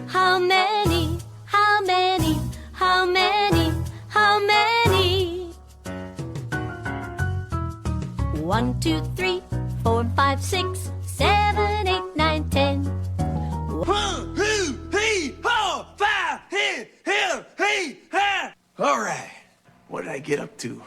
How many? How many? How many? How many? 1, 2, 3, 4, 5, 6, 7, 8, 9, 10. 1, 2, 3, 4, 5, 6, 7, 8, 9. All right, what did I get up to?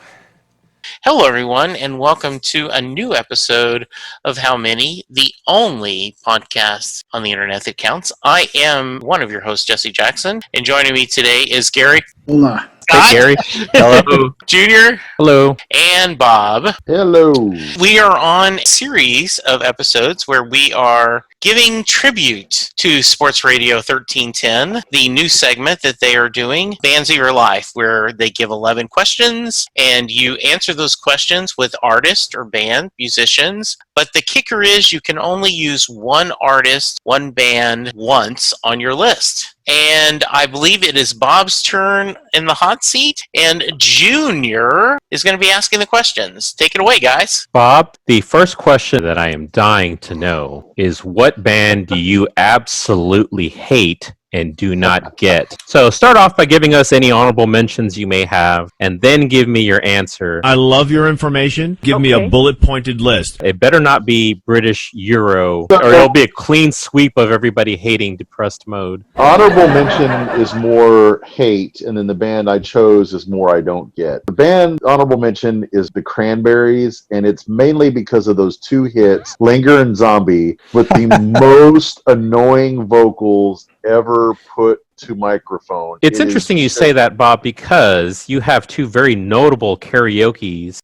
Hello, everyone, and welcome to a new episode of How Many, the only podcast on the internet that counts. I am one of your hosts, Jesse Jackson, and joining me today is Gary. Hola. Scott, Hey, Gary. Hello. Junior. Hello. And Bob. Hello. We are on a series of episodes where we are giving tribute to Sports Radio 1310, the new segment that they are doing, Bands of Your Life, where they give 11 questions and you answer those questions with artist or band, musicians. But the kicker is you can only use one artist, one band once on your list. And I believe it is Bob's turn in the hot seat, and Junior is going to be asking the questions. Take it away, guys. Bob, the first question that I am dying to know is what band do you absolutely hate and do not get? So start off by giving us any honorable mentions you may have, and then give me your answer. I love your information. Give me a bullet-pointed list. It better not be British Euro, or it'll be a clean sweep of everybody hating Depressed Mode. Honorable mention is more hate, and then the band I chose is more I don't get. The band honorable mention is the Cranberries, and it's mainly because of those two hits, Linger and Zombie, with the most annoying vocals ever put to microphone. It's interesting you say that, Bob, because you have two very notable karaoke's.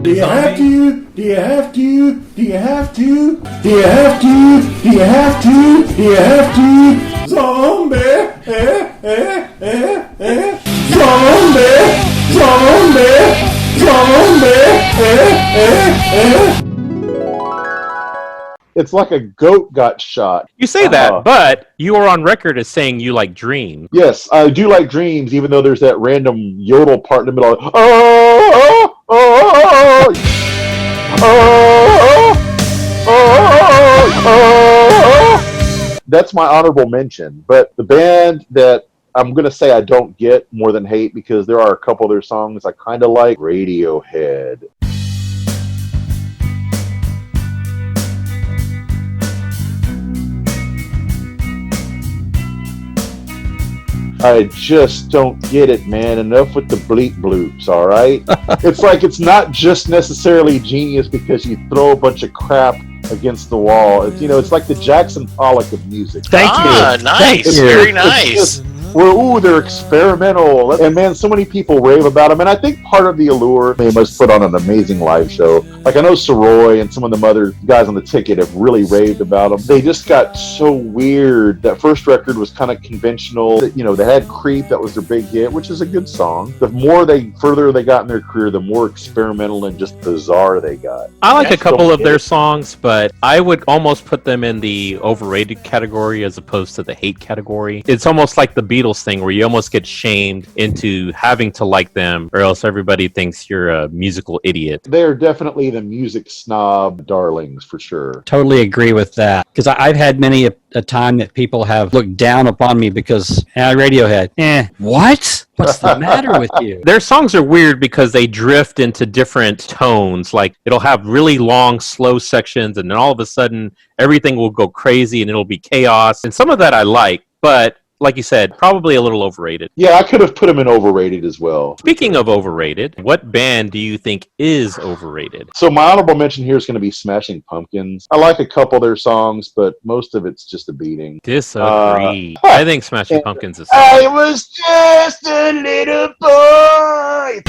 Do you have to? Do you have to? Do you have to? Do you have to? Do you have to? Do you have to? Zombie, zombie, zombie, zombie, It's like a goat got shot. You say that, but you are on record as saying you like Dream. Yes, I do like Dreams, even though there's that random yodel part in the middle. That's my honorable mention. But the band that I'm going to say I don't get more than hate, because there are a couple of their songs I kind of like, Radiohead. I just don't get it, man. Enough with the bleep bloops, all right? It's like it's not just necessarily genius because you throw a bunch of crap against the wall. It's, you know, it's like the Jackson Pollock of music. Thank you. Nice. Very nice. They're experimental. And man, so many people rave about them. And I think part of the allure, they must put on an amazing live show. Like I know Soroy and some of them other guys on the ticket have really raved about them. They just got so weird. That first record was kind of conventional. You know, they had Creep, that was their big hit, which is a good song. The more further they got in their career, the more experimental and just bizarre they got. I like a couple of their songs, but I would almost put them in the overrated category as opposed to the hate category. It's almost like the Beatles thing where you almost get shamed into having to like them, or else everybody thinks you're a musical idiot. They're definitely the music snob darlings for sure. Totally agree with that, because I've had many a time that people have looked down upon me because Radiohead. What? What's the matter with you? Their songs are weird because they drift into different tones. Like it'll have really long, slow sections, and then all of a sudden everything will go crazy and it'll be chaos. And some of that I like, but like you said, probably a little overrated. Yeah, I could have put them in overrated as well. Speaking of overrated, what band do you think is overrated? So my honorable mention here is going to be Smashing Pumpkins. I like a couple of their songs, but most of it's just a beating. Disagree. I think Smashing Pumpkins is... I was just a little boy.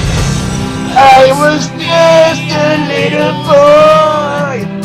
I was just a little boy.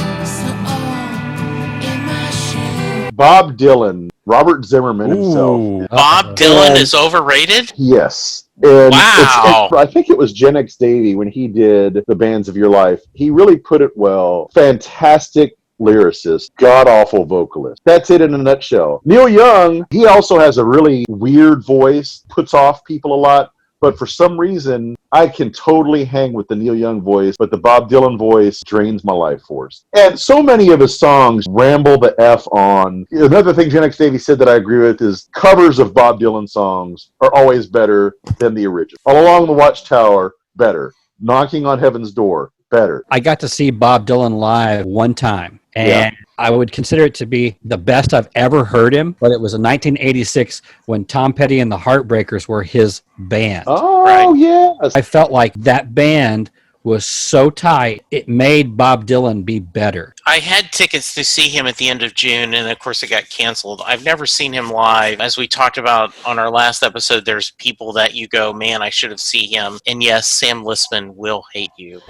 Bob Dylan, Robert Zimmerman himself. Bob Dylan is overrated? Yes. And wow. I think it was Gen X Davey when he did the Bands of Your Life. He really put it well. Fantastic lyricist, god-awful vocalist. That's it in a nutshell. Neil Young, he also has a really weird voice, puts off people a lot, But for some reason, I can totally hang with the Neil Young voice, but the Bob Dylan voice drains my life force. And so many of his songs ramble the F on. Another thing Gen X Davey said that I agree with is covers of Bob Dylan songs are always better than the original. All Along the Watchtower, better. Knocking on Heaven's Door, better. I got to see Bob Dylan live one time, and I would consider it to be the best I've ever heard him, but it was in 1986 when Tom Petty and the Heartbreakers were his band. Oh, yes. I felt like that band was so tight, it made Bob Dylan be better. I had tickets to see him at the end of June, and of course it got canceled. I've never seen him live. As we talked about on our last episode, there's people that you go, man, I should have seen him. And yes, Sam Lisman will hate you.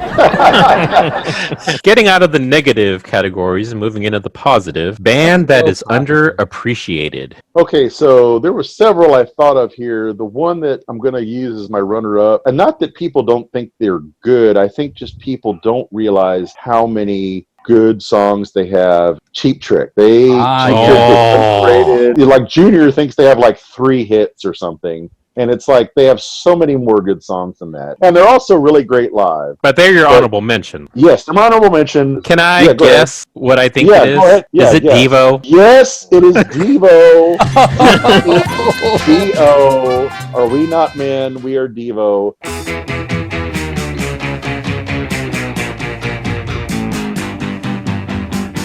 Getting out of the negative categories and moving into the positive, band that is underappreciated. Okay, so there were several I thought of here. The one that I'm going to use as my runner-up, and not that people don't think they're good, I think just people don't realize how many good songs they have. Cheap Trick. Cheap Trick is underrated. Like Junior thinks they have like 3 hits or something. And it's like they have so many more good songs than that. And they're also really great live. But they're your honorable mention. Yes, they're my honorable mention. Can I guess what I think it is? Go ahead. Is it Devo? Yes, it is Devo. D-O. Are we not men? We are Devo.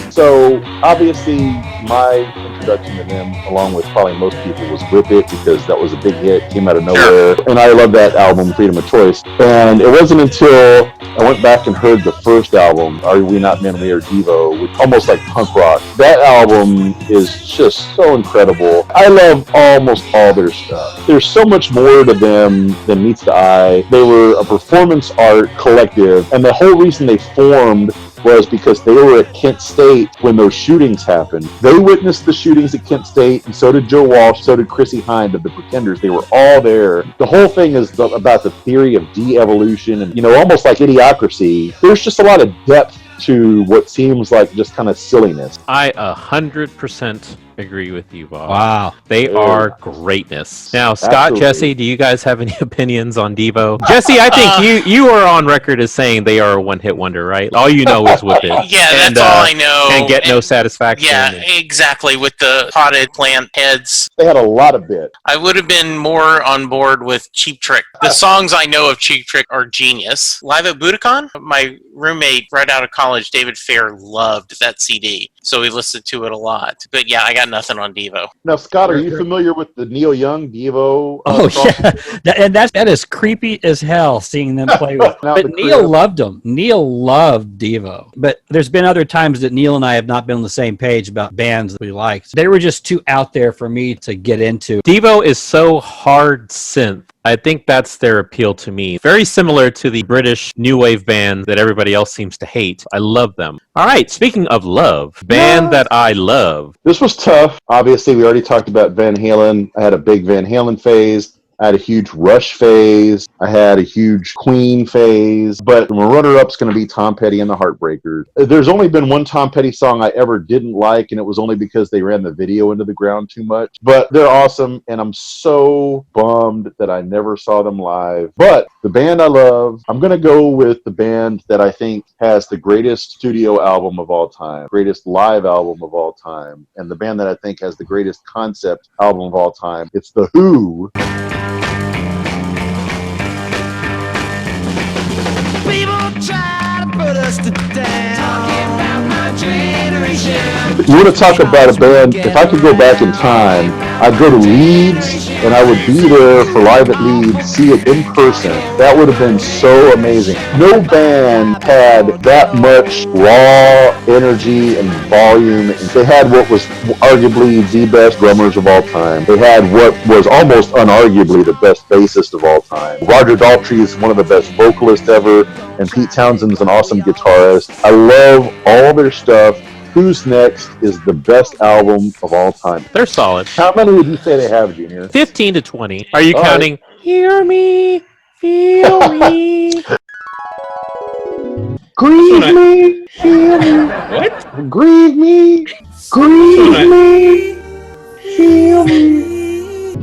So, obviously, my introduction to them, along with probably most people, was Whip It, because that was a big hit, came out of nowhere. And I love that album, Freedom of Choice. And it wasn't until I went back and heard the first album, Are We Not Men, We Are Devo, which almost like punk rock. That album is just so incredible. I love almost all their stuff. There's so much more to them than meets the eye. They were a performance art collective, and the whole reason they formed was because they were at Kent State when those shootings happened. They witnessed the shootings at Kent State, and so did Joe Walsh, so did Chrissie Hynde of the Pretenders. They were all there. The whole thing is about the theory of de-evolution and, almost like Idiocracy. There's just a lot of depth to what seems like just kind of silliness. I 100% agree with you, Bob. Wow. They are greatness. Now, Scott, Absolutely. Jesse, do you guys have any opinions on Devo? Jesse, I think you are on record as saying they are a one-hit wonder, right? All you know is Whip It. Yeah, that's all I know. And Get No Satisfaction. Yeah, exactly, with the potted plant heads. They had a lot of bit. I would have been more on board with Cheap Trick. The songs I know of Cheap Trick are genius. Live at Budokan, my roommate right out of college, David Fair, loved that CD, so we listened to it a lot. But yeah, I got nothing on Devo. Now, Scott, are you familiar with the Neil Young Devo? That is creepy as hell seeing them play with. Now, But Neil loved them. Neil loved Devo. But there's been other times that Neil and I have not been on the same page about bands that we liked. They were just too out there for me to get into. Devo is so hard synth. I think that's their appeal to me. Very similar to the British new wave band that everybody else seems to hate. I love them. All right, speaking of love, band that I love. This was tough. Obviously, we already talked about Van Halen. I had a big Van Halen phase. I had a huge Rush phase. I had a huge Queen phase. But my runner-up's going to be Tom Petty and the Heartbreakers. There's only been one Tom Petty song I ever didn't like, and it was only because they ran the video into the ground too much. But they're awesome, and I'm so bummed that I never saw them live. But the band I love, I'm going to go with the band that I think has the greatest studio album of all time, greatest live album of all time, and the band that I think has the greatest concept album of all time. It's The Who. You want to talk about a band, if I could go back in time, I'd go to Leeds and I would be there for Live at Leeds, see it in person. That would have been so amazing. No band had that much raw energy and volume. They had what was arguably the best drummers of all time. They had what was almost unarguably the best bassist of all time. Roger Daltrey is one of the best vocalists ever, and Pete Townsend's an awesome guitarist. I love all their stuff. Who's Next is the best album of all time. They're solid. How many would you say they have, Junior? 15 to 20. Are you counting? Hear me, feel me. Grieve me, feel me. What? Grieve me, feel me.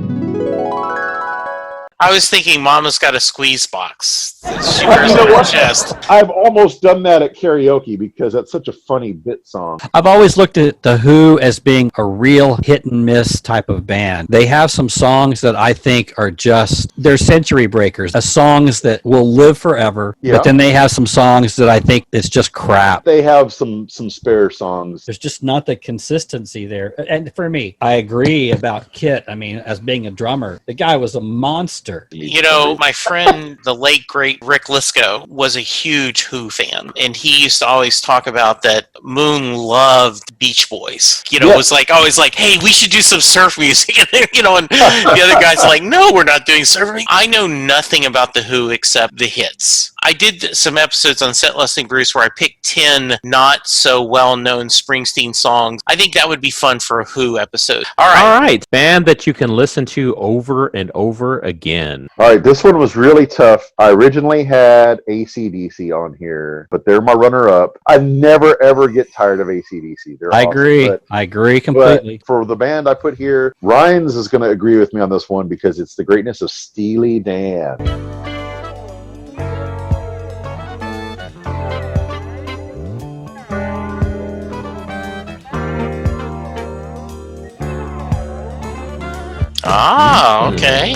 I was thinking Mama's got a squeeze box that she wears on her chest. I've almost done that at karaoke because that's such a funny bit song. I've always looked at The Who as being a real hit and miss type of band. They have some songs that I think are just, they're century breakers, songs that will live forever, Yeah. but then they have some songs that I think it's just crap. They have some spare songs. There's just not the consistency there. And for me, I agree about Kit. I mean, as being a drummer, the guy was a monster. You know, my friend, the late great Rick Lisco, was a huge Who fan, and he used to always talk about that Moon loved Beach Boys. You know, it was like always like, hey, we should do some surf music. And, you know, and the other guys are like, no, we're not doing surf music. I know nothing about the Who except the hits. I did some episodes on Set Listing Bruce where I picked 10 not so well-known Springsteen songs. I think that would be fun for a Who episode. All right. Band that you can listen to over and over again. All right, this one was really tough. I originally had AC/DC on here, but they're my runner-up. I never, ever get tired of AC/DC. They're awesome, agree. I agree completely. But for the band I put here, Ryan's is going to agree with me on this one because it's the greatness of Steely Dan. Ah, okay.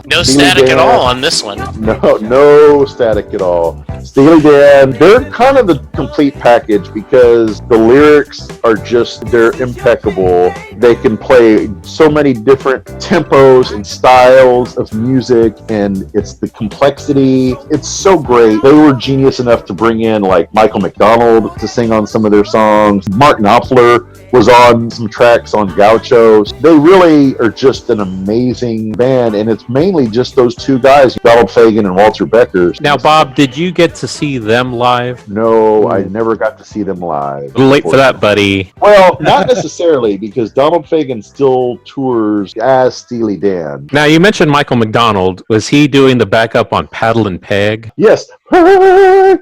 No Steely static Dan. at all on this one. No static at all. Steely Dan, they're kind of the complete package because the lyrics are just, they're impeccable. They can play so many different tempos and styles of music, and it's the complexity. It's so great. They were genius enough to bring in like Michael McDonald to sing on some of their songs. Mark Knopfler was on some tracks on Gaucho. They really are just an amazing band, and it's mainly just those two guys, Donald Fagen and Walter Becker. Now, Bob, did you get to see them live? No, I never got to see them live. Late for that, buddy. Well, not necessarily, because Donald Fagen still tours as Steely Dan. Now, you mentioned Michael McDonald. Was he doing the backup on Paddle and Peg? Yes. I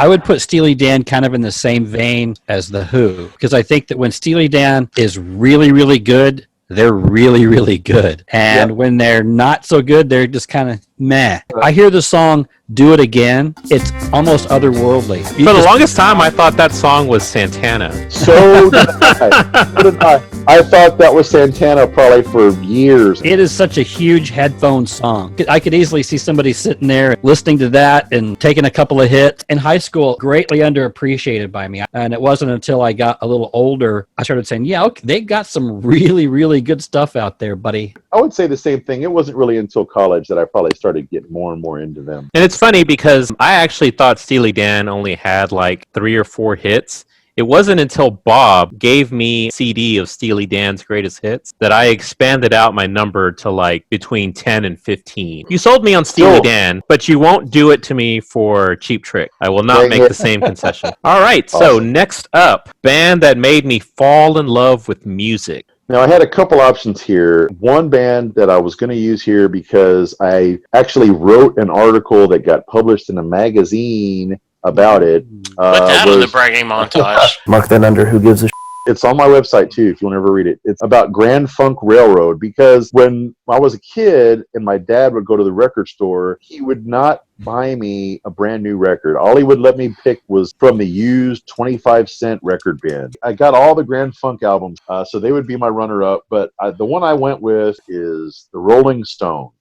would put Steely Dan kind of in the same vein as The Who, because I think that when Steely Dan is really, really good, they're really, really good. And when they're not so good, they're just kind of meh. I hear the song Do It Again. It's almost otherworldly. For the longest time, I thought that song was Santana. So did I. So did I. I thought that was Santana probably for years. It is such a huge headphone song. I could easily see somebody sitting there listening to that and taking a couple of hits. In high school, greatly underappreciated by me. And it wasn't until I got a little older, I started saying, yeah, okay, they got some really, really good stuff out there, buddy. I would say the same thing. It wasn't really until college that I probably started getting more and more into them. And it's funny because I actually thought Steely Dan only had like 3 or 4 hits. It wasn't until Bob gave me a CD of Steely Dan's greatest hits that I expanded out my number to like between 10 and 15. You sold me on Steely Dan, but you won't do it to me for Cheap Trick. I will not make the same concession. All right, so next up, band that made me fall in love with music. Now, I had a couple options here. One band that I was going to use here because I actually wrote an article that got published in a magazine about it. Put that on the bragging montage. Mark that under who gives a It's on my website, too, if you want to ever read it. It's about Grand Funk Railroad, because when I was a kid and my dad would go to the record store, he would not buy me a brand new record. All he would let me pick was from the used 25-cent record bin. I got all the Grand Funk albums, so they would be my runner-up, but the one I went with is the Rolling Stones.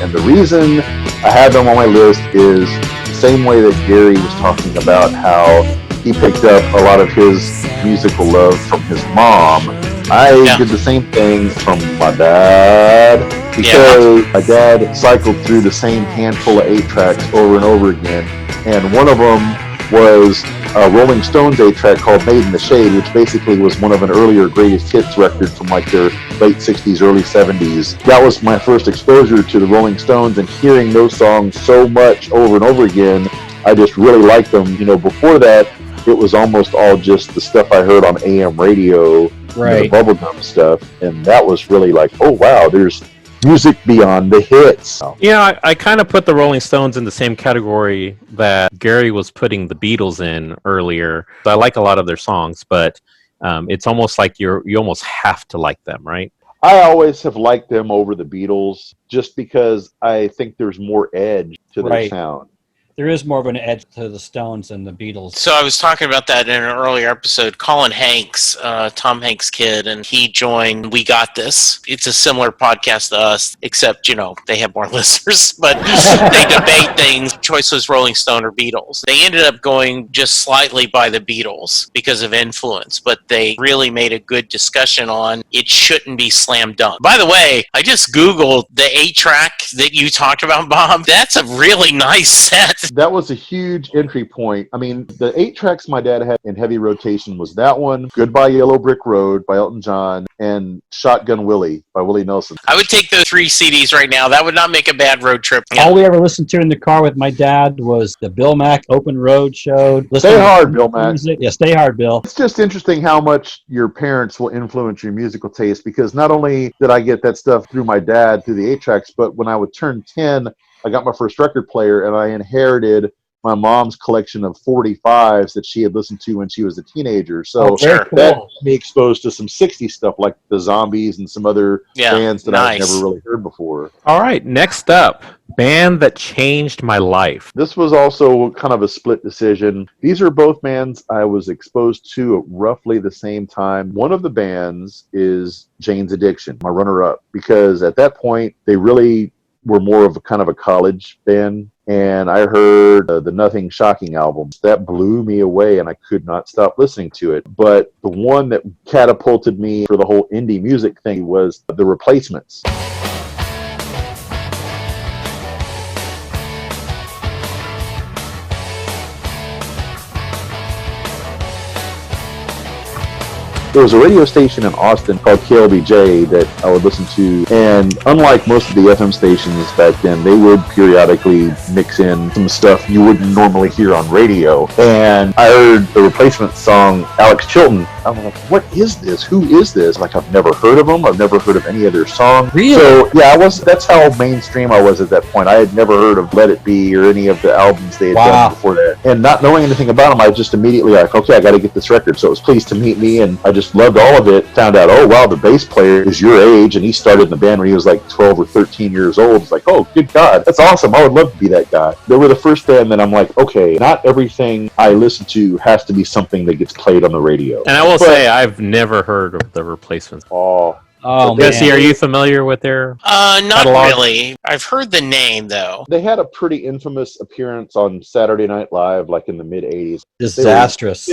And the reason I have them on my list is the same way that Gary was talking about how he picked up a lot of his musical love from his mom. I did the same thing from my dad, because my dad cycled through the same handful of 8-tracks over and over again, and one of them was a Rolling Stones 8-track called Made in the Shade, which basically was one of an earlier greatest hits record from like their late 60s, early 70s. That was my first exposure to the Rolling Stones, and hearing those songs so much over and over again, I just really liked them. You know, before that, it was almost all just the stuff I heard on AM radio, right? The bubblegum stuff, and that was really like, oh wow, there's music beyond the hits. Yeah, I kind of put the Rolling Stones in the same category that Gary was putting the Beatles in earlier. I like a lot of their songs, but it's almost like you almost have to like them, right? I always have liked them over the Beatles just because I think there's more edge to their Right. sound. There is more of an edge to the Stones than the Beatles. So I was talking about that in an earlier episode. Colin Hanks, Tom Hanks' kid, and he joined We Got This. It's a similar podcast to us, except, they have more listeners, but they debate things. Choice was Rolling Stone or Beatles. They ended up going just slightly by the Beatles because of influence, but they really made a good discussion on it shouldn't be slam dunk. By the way, I just Googled the 8-track that you talked about, Bob. That's a really nice set. That was a huge entry point. I mean, the 8 tracks my dad had in heavy rotation was that one, Goodbye Yellow Brick Road by Elton John, and Shotgun Willie by Willie Nelson. I would take those 3 CDs right now. That would not make a bad road trip. All we ever listened to in the car with my dad was the Bill Mack Open Road show. Stay hard, Bill Mack. Yeah, stay hard, Bill. It's just interesting how much your parents will influence your musical taste, because not only did I get that stuff through my dad, through the 8 tracks, but when I would turn 10, I got my first record player, and I inherited my mom's collection of 45s that she had listened to when she was a teenager. So Sure. that got me exposed to some 60s stuff like the Zombies and some other bands that I've never really heard before. All right, next up, band that changed my life. This was also kind of a split decision. These are both bands I was exposed to at roughly the same time. One of the bands is Jane's Addiction, my runner-up, because at that point, they really were more of a kind of a college band, and I heard the Nothing Shocking album. That blew me away, and I could not stop listening to it. But the one that catapulted me for the whole indie music thing was The Replacements. There was a radio station in Austin called KLBJ that I would listen to, and unlike most of the FM stations back then, they would periodically mix in some stuff you wouldn't normally hear on radio. And I heard the Replacement song, Alex Chilton. I'm like, what is this? Who is this? Like, I've never heard of them. I've never heard of any of their songs. Really? So, yeah, that's how mainstream I was at that point. I had never heard of Let It Be or any of the albums they had done before that. And not knowing anything about them, I just immediately like, okay, I got to get this record. So it was Pleased to Meet Me, and I just loved all of it. Found out, oh, wow, the bass player is your age, and he started in the band when he was like 12 or 13 years old. It's like, oh, good God, that's awesome. I would love to be that guy. They were the first band that I'm like, okay, not everything I listen to has to be something that gets played on the radio. And I will say, I've never heard of The Replacements. Oh, Jesse, man. are you familiar with their Not catalog? really. I've heard the name, though. They had a pretty infamous appearance on Saturday Night Live, like in the mid-'80s. Disastrous.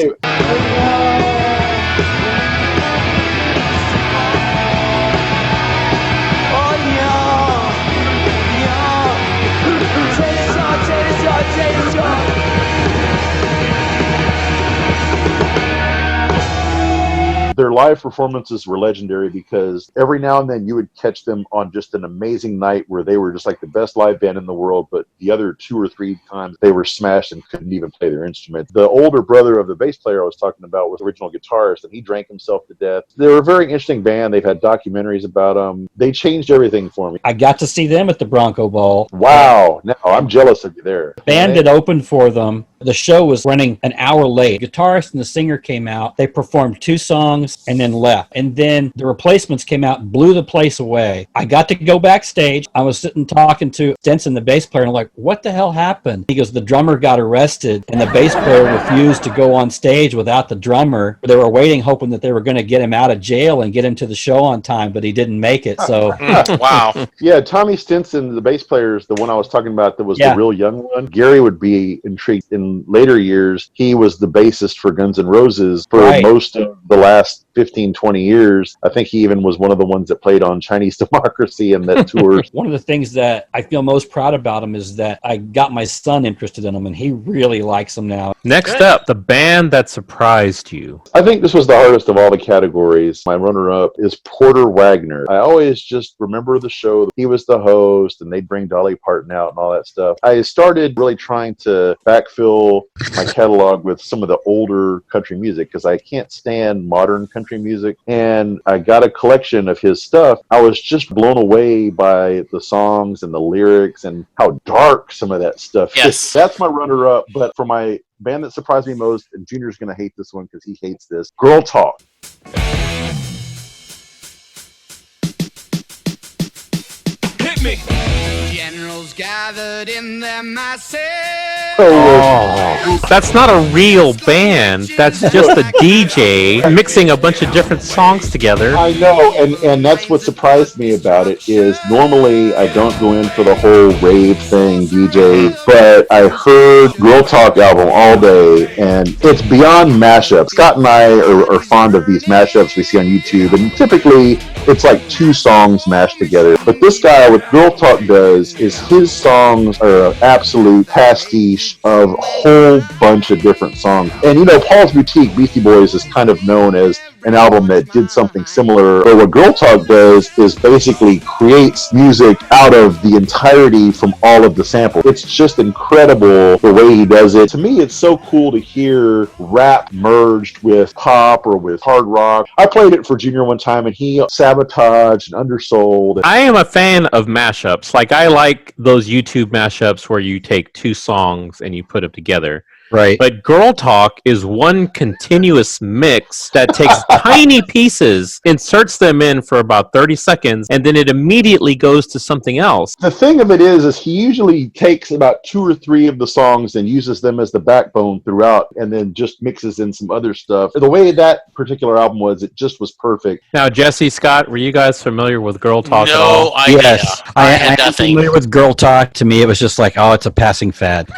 Their live performances were legendary because every now and then you would catch them on just an amazing night where they were just like the best live band in the world, but the other 2 or 3 times they were smashed and couldn't even play their instrument. The older brother of the bass player I was talking about was the original guitarist, and he drank himself to death. They were a very interesting band. They've had documentaries about them. They changed everything for me. I got to see them at the Bronco Bowl. Wow. Now I'm jealous of you there. The band that opened for them, the show was running an hour late. The guitarist and the singer came out. They performed 2 songs and then left. And then the Replacements came out and blew the place away. I got to go backstage. I was sitting talking to Stenson, the bass player, and I'm like, what the hell happened? He goes, the drummer got arrested and the bass player refused to go on stage without the drummer. They were waiting, hoping that they were going to get him out of jail and get him to the show on time, but he didn't make it. So Wow. Yeah, Tommy Stinson, the bass player, is the one I was talking about that was the real young one. Gary would be intrigued. In later years, he was the bassist for Guns N' Roses for most of the last 15, 20 years. I think he even was one of the ones that played on Chinese Democracy and that tour. One of the things that I feel most proud about him is that I got my son interested in him, and he really likes them now. Next up, the band that surprised you. I think this was the hardest of all the categories. My runner-up is Porter Wagner. I always just remember the show. He was the host, and they'd bring Dolly Parton out and all that stuff. I started really trying to backfill my catalog with some of the older country music because I can't stand modern country country music, and I got a collection of his stuff. I was just blown away by the songs and the lyrics and how dark some of that stuff is. Yes. That's my runner-up, but for my band that surprised me most, and Junior's going to hate this one because he hates this, Girl Talk. Hit me. Generals gathered in their masses. Oh, that's not a real band. That's just a DJ mixing a bunch of different songs together. I know, and that's what surprised me about it is normally I don't go in for the whole rave thing, DJ, but I heard Girl Talk album all day, and it's beyond mashups. Scott and I are fond of these mashups we see on YouTube, and typically it's like two songs mashed together. But this guy, what Girl Talk does is his songs are an absolute pastiche of a whole bunch of different songs. And you know, Paul's Boutique, Beastie Boys, is kind of known as an album that did something similar. But what Girl Talk does is basically creates music out of the entirety from all of the samples. It's just incredible the way he does it. To me, it's so cool to hear rap merged with pop or with hard rock. I played it for Junior one time, and he sabotaged and undersold. I am a fan of mashups. Like, I like those YouTube mashups where you take two songs and you put them together. Right. But Girl Talk is one continuous mix that takes tiny pieces, inserts them in for about 30 seconds, and then it immediately goes to something else. The thing of it is he usually takes about 2 or 3 of the songs and uses them as the backbone throughout, and then just mixes in some other stuff. The way that particular album was, it just was perfect. Now, Jesse, Scott, were you guys familiar with Girl Talk at No all? idea. Yes. I I had am nothing. familiar with Girl Talk. To me, it was just like, oh, it's a passing fad.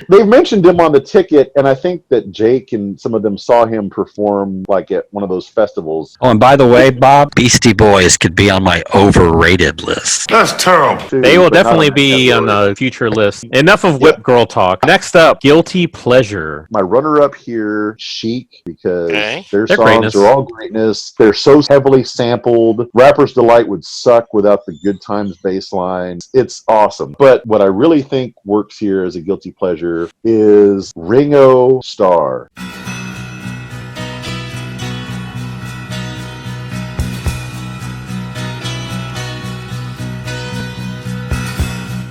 They've mentioned him on the ticket, and I think that Jake and some of them saw him perform like at one of those festivals. Oh, and by the way, Bob, Beastie Boys could be on my overrated list. That's terrible. They will But not definitely that be on category. a future list. Enough of Whip Girl Talk. Next up, Guilty Pleasure. My runner-up here, Chic, because Okay. their They're songs greatness. are all greatness. They're so heavily sampled. Rapper's Delight would suck without the Good Times bass line. It's awesome. But what I really think works here as a guilty pleasure is Ringo Starr.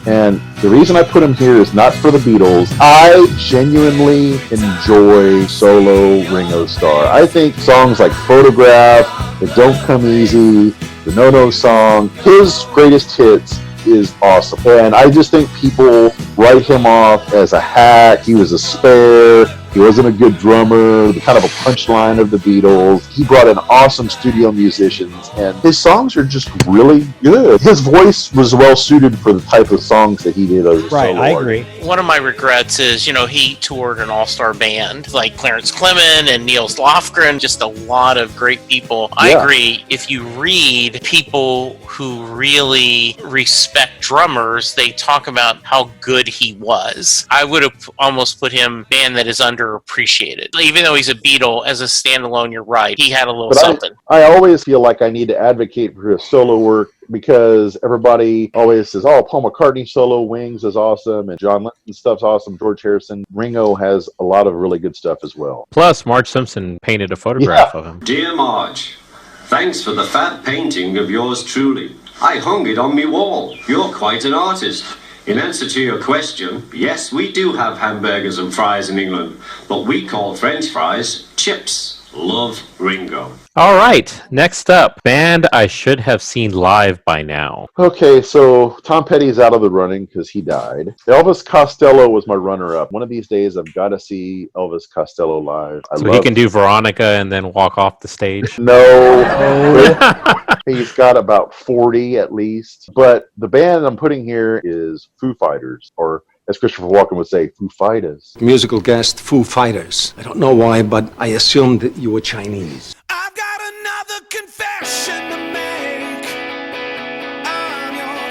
And the reason I put him here is not for the Beatles. I genuinely enjoy solo Ringo Starr. I think songs like Photograph, The Don't Come Easy, the No No song, his greatest hits is awesome. And I just think people write him off as a hack. He was a spare. He wasn't a good drummer, kind of a punchline of the Beatles. He brought in awesome studio musicians, and his songs are just really good. His voice was well suited for the type of songs that he did as a Right, solo I artist. agree. One of my regrets is, he toured an all-star band like Clarence Clement and Niels Lofgren, just a lot of great people. I Yeah. agree. If you read people who really respect drummers, they talk about how good he was. I would have almost put him band that is underappreciated. Even though he's a Beatle, as a standalone, you're right. He had a little But something. I always feel like I need to advocate for his solo work because everybody always says, oh, Paul McCartney solo Wings is awesome, and John Lennon stuff's awesome, George Harrison. Ringo has a lot of really good stuff as well. Plus, Marge Simpson painted a photograph of him. Dear Marge, thanks for the fat painting of yours truly. I hung it on me wall. You're quite an artist. In answer to your question, yes, we do have hamburgers and fries in England, but we call French fries chips. Love, Ringo. All right, next up, band I should have seen live by now. Okay, so Tom Petty's out of the running because he died. Elvis Costello was my runner-up. One of these days, I've got to see Elvis Costello live. So he can do Veronica and then walk off the stage. No. He's got about 40 at least. But the band I'm putting here is Foo Fighters, or as Christopher Walken would say, Foo Fighters. Musical guest, Foo Fighters. I don't know why, but I assumed that you were Chinese. I've got another confession to make. I'm your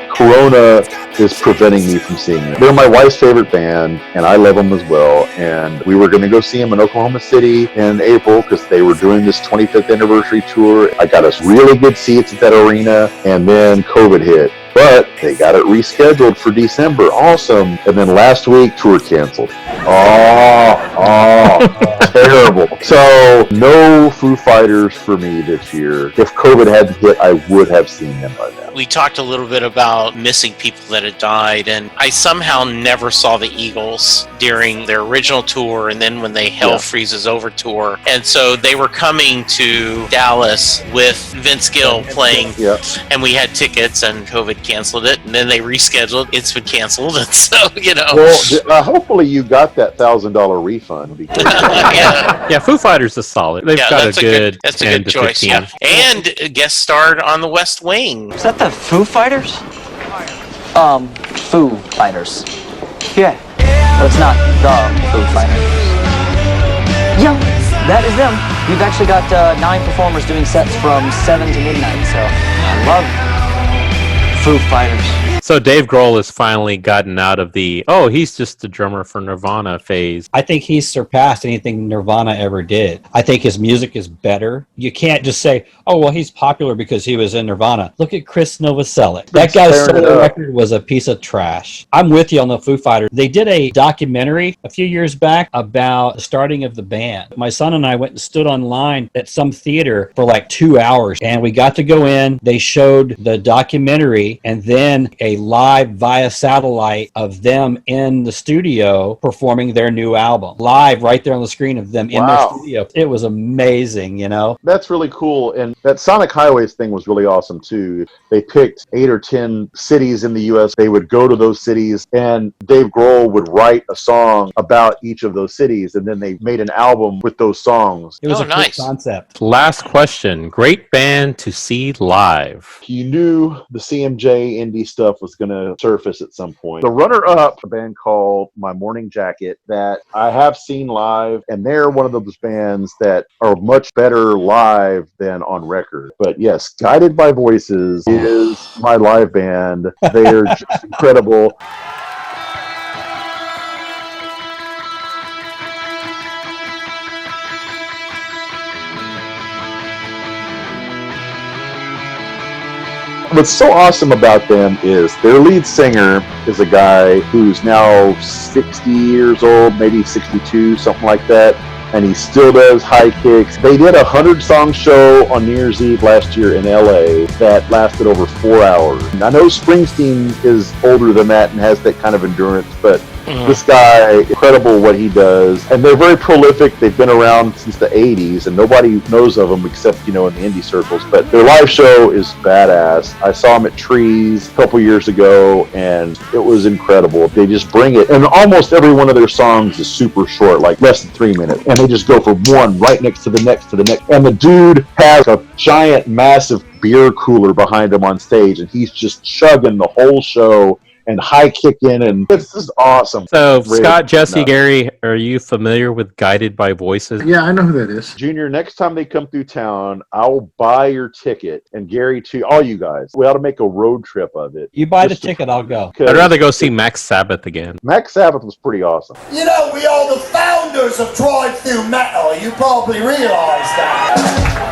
fool. Corona is preventing me from seeing them. They're my wife's favorite band, and I love them as well. And we were going to go see them in Oklahoma City in April because they were doing this 25th anniversary tour. I got us really good seats at that arena, and then COVID hit. But they got it rescheduled for December. Awesome. And then last week, tour canceled. Terrible. So, no Foo Fighters for me this year. If COVID hadn't hit, I would have seen them by now. We talked a little bit about missing people that had died, and I somehow never saw the Eagles during their original tour, and then when they Hell Freezes Over tour. And so they were coming to Dallas with Vince Gill playing, and we had tickets, and COVID canceled it, and then they rescheduled. It's been canceled, and so, Well, hopefully you got that $1,000 refund. Because yeah, Foo Fighters is solid. They've got a good that's a good choice, 15. yeah. And guest starred on The West Wing. Is that the Foo Fighters? Foo Fighters. Yeah. But it's not the Foo Fighters. Yeah, that is them. We've actually got 9 performers doing sets from 7 to midnight, so I love Foo Fighters. So Dave Grohl has finally gotten out of the, he's just the drummer for Nirvana phase. I think he's surpassed anything Nirvana ever did. I think his music is better. You can't just say, he's popular because he was in Nirvana. Look at Chris Novoselic. That guy's solo record was a piece of trash. I'm with you on the Foo Fighters. They did a documentary a few years back about the starting of the band. My son and I went and stood online at some theater for like 2 hours, and we got to go in. They showed the documentary and then a live via satellite of them in the studio performing their new album live right there on the screen of them in their studio. It was amazing, That's really cool. And that Sonic Highways thing was really awesome too. They picked 8 or 10 cities in the US. They would go to those cities, and Dave Grohl would write a song about each of those cities, and then they made an album with those songs. It was a nice concept. Last question. Great band to see live. You knew the CMJ indie stuff was going to surface at some point. The runner-up, a band called My Morning Jacket, that I have seen live, and they're one of those bands that are much better live than on record. But yes, Guided by Voices is my live band. They are just incredible. What's so awesome about them is their lead singer is a guy who's now 60 years old, maybe 62, something like that, and he still does high kicks. They did a 100-song show on New Year's Eve last year in LA that lasted over 4 hours. And I know Springsteen is older than that and has that kind of endurance, but this guy, incredible what he does. And they're very prolific. They've been around since the 80s, and nobody knows of them except, in the indie circles. But their live show is badass. I saw them at Trees a couple years ago, and it was incredible. They just bring it. And almost every one of their songs is super short, like less than 3 minutes. And they just go from one right next to the next to the next. And the dude has a giant, massive beer cooler behind him on stage, and he's just chugging the whole show and high kicking, and this is awesome. So, Scott, Jesse, Gary, are you familiar with Guided by Voices? Yeah, I know who that is. Junior, next time they come through town, I'll buy your ticket, and Gary too, all you guys. We ought to make a road trip of it. You buy the ticket, I'll go. I'd rather go see Max Sabbath again. Max Sabbath was pretty awesome. We are the founders of drive-through metal. You probably realize that.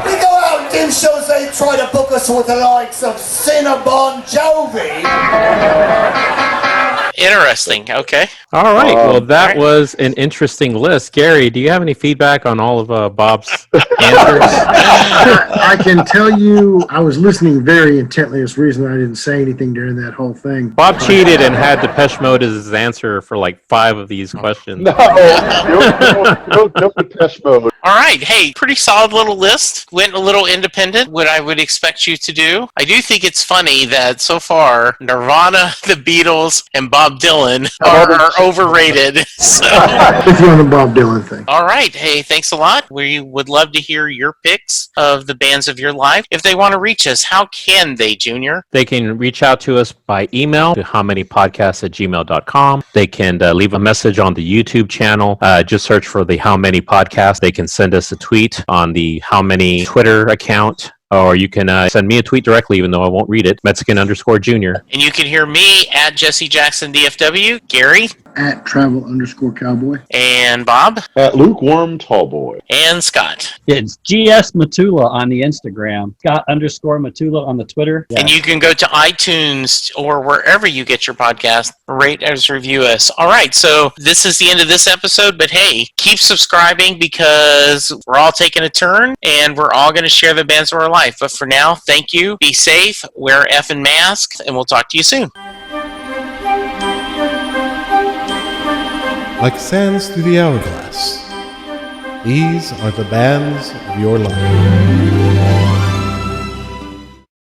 We go out and do shows, they try to book us with the likes of Cinnabon Jovi. Interesting. Okay. All right. Well, that was an interesting list. Gary, do you have any feedback on all of Bob's answers? I can tell you I was listening very intently. It's the reason I didn't say anything during that whole thing. Bob cheated and had Depeche Mode as his answer for like 5 of these questions. No Depeche Mode. All right. Hey, pretty solid little list. Went a little independent, what I would expect you to do. I do think it's funny that so far, Nirvana, the Beatles, and Bob Dylan are overrated. So. If you're on the Bob Dylan thing. All right. Hey, thanks a lot. We would love to hear your picks of the bands of your life. If they want to reach us, how can they, Junior? They can reach out to us by email to howmanypodcasts@gmail.com. They can leave a message on the YouTube channel. Just search for the How Many Podcast. They can send us a tweet on the How Many Twitter account. Or you can send me a tweet directly, even though I won't read it, Mexican_Junior. And you can hear me at Jesse Jackson DFW. Gary? At travel_cowboy. And Bob? At lukewarm tallboy. And Scott? It's GS Matula on the Instagram, Scott_Matula on the Twitter. And you can go to iTunes or wherever you get your podcast, rate us, review us. All right, so this is the end of this episode, but hey, keep subscribing because we're all taking a turn and we're all going to share the bands of our life. But for now, thank you. Be safe, wear effing masks, and we'll talk to you soon. Like sands through the hourglass, these are the bands of your life.